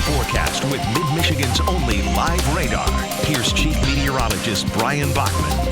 forecast with Mid-Michigan's only live radar. Here's Chief Meteorologist Bryan Bachman.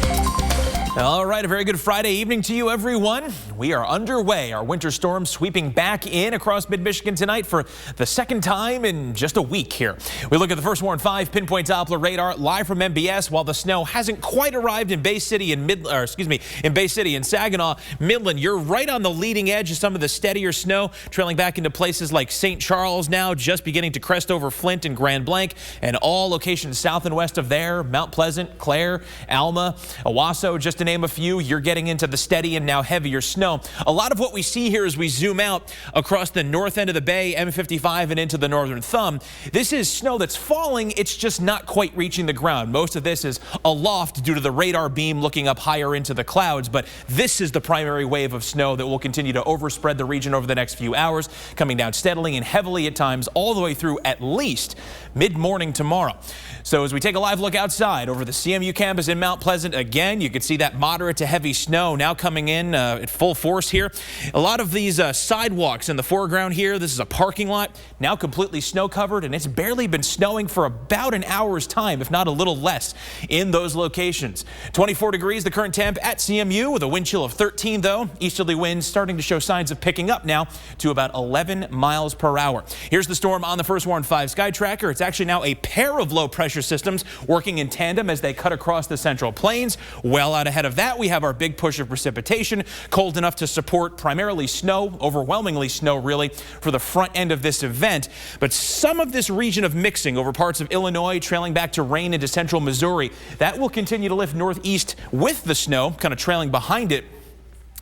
All right, a very good Friday evening to you, everyone. We are underway. Our winter storm sweeping back in across mid-Michigan tonight for the second time in just a week here. We look at the first Warn 5 pinpoint Doppler radar live from MBS. While the snow hasn't quite arrived in Bay City and Bay City and Saginaw, Midland, you're right on the leading edge of some of the steadier snow, trailing back into places like St. Charles now, just beginning to crest over Flint and Grand Blanc, and all locations south and west of there, Mount Pleasant, Clare, Alma, Owasso, just to name a few. You're getting into the steady and now heavier snow. A lot of what we see here as we zoom out across the north end of the bay, M55 and into the northern thumb, this is snow that's falling. It's just not quite reaching the ground. Most of this is aloft due to the radar beam looking up higher into the clouds, but this is the primary wave of snow that will continue to overspread the region over the next few hours, coming down steadily and heavily at times all the way through at least mid-morning tomorrow. So as we take a live look outside over the CMU campus in Mount Pleasant, again, you can see that moderate to heavy snow now coming in at full force here. A lot of these sidewalks in the foreground here, this is a parking lot, now completely snow covered, and it's barely been snowing for about an hour's time, if not a little less, in those locations. 24 degrees the current temp at CMU with a wind chill of 13 though. Easterly winds starting to show signs of picking up now to about 11 miles per hour. Here's the storm on the first Warn 5 Sky Tracker. It's actually now a pair of low pressure systems working in tandem as they cut across the central plains. Well out ahead of that, we have our big push of precipitation, cold enough to support primarily snow, overwhelmingly snow really, for the front end of this event. But some of this region of mixing over parts of Illinois, trailing back to rain into central Missouri, that will continue to lift northeast with the snow, kind of trailing behind it.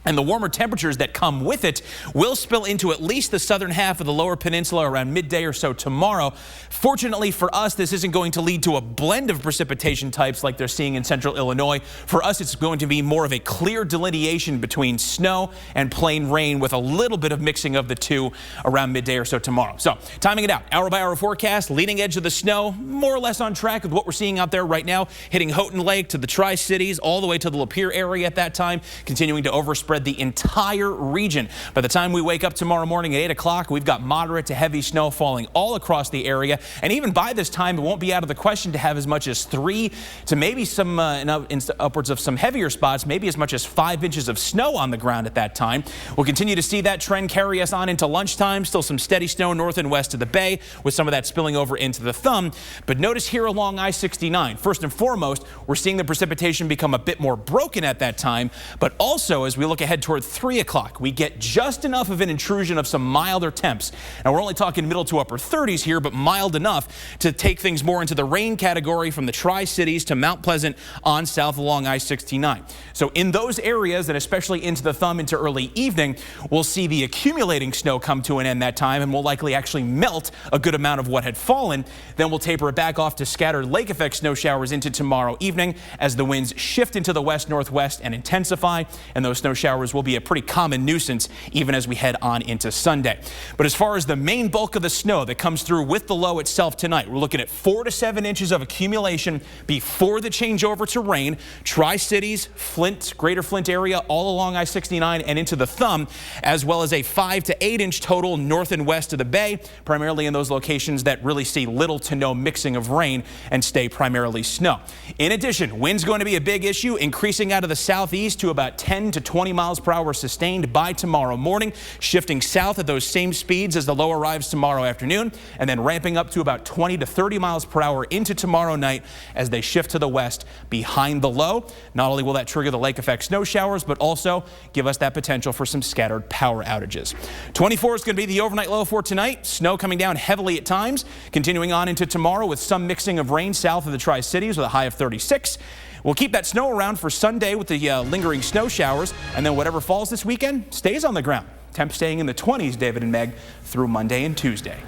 And the warmer temperatures that come with it will spill into at least the southern half of the lower peninsula around midday or so tomorrow. Fortunately for us, this isn't going to lead to a blend of precipitation types like they're seeing in central Illinois. For us, it's going to be more of a clear delineation between snow and plain rain with a little bit of mixing of the two around midday or so tomorrow. So timing it out, hour by hour forecast, leading edge of the snow, more or less on track with what we're seeing out there right now, hitting Houghton Lake to the Tri-Cities, all the way to the Lapeer area at that time, continuing to overspread the entire region. By the time we wake up tomorrow morning at 8 o'clock, we've got moderate to heavy snow falling all across the area. And even by this time, it won't be out of the question to have as much as 3 to maybe some upwards of some heavier spots, maybe as much as 5 inches of snow on the ground at that time. We'll continue to see that trend carry us on into lunchtime. Still some steady snow north and west of the bay with some of that spilling over into the thumb. But notice here along I-69, first and foremost, we're seeing the precipitation become a bit more broken at that time. But also as we look ahead toward 3 o'clock, we get just enough of an intrusion of some milder temps. Now we're only talking middle to upper 30s here, but mild enough to take things more into the rain category from the Tri-Cities to Mount Pleasant on south along I-69. So in those areas, and especially into the thumb into early evening, we'll see the accumulating snow come to an end that time, and will likely actually melt a good amount of what had fallen. Then we'll taper it back off to scattered lake effect snow showers into tomorrow evening as the winds shift into the west-northwest and intensify, and those snow showers will be a pretty common nuisance even as we head on into Sunday. But as far as the main bulk of the snow that comes through with the low itself tonight, we're looking at 4 to 7 inches of accumulation before the changeover to rain. Tri-Cities, Flint, greater Flint area, all along I-69 and into the thumb, as well as a 5 to 8 inch total north and west of the bay, primarily in those locations that really see little to no mixing of rain and stay primarily snow. In addition, wind's going to be a big issue, increasing out of the southeast to about 10 to 20 miles per hour sustained by tomorrow morning, shifting south at those same speeds as the low arrives tomorrow afternoon, and then ramping up to about 20 to 30 miles per hour into tomorrow night as they shift to the west behind the low. Not only will that trigger the lake effect snow showers, but also give us that potential for some scattered power outages. 24 is going to be the overnight low for tonight. Snow coming down heavily at times, continuing on into tomorrow with some mixing of rain south of the Tri-Cities with a high of 36. We'll keep that snow around for Sunday with the lingering snow showers, and then whatever falls this weekend stays on the ground. Temps staying in the 20s, David and Meg, through Monday and Tuesday.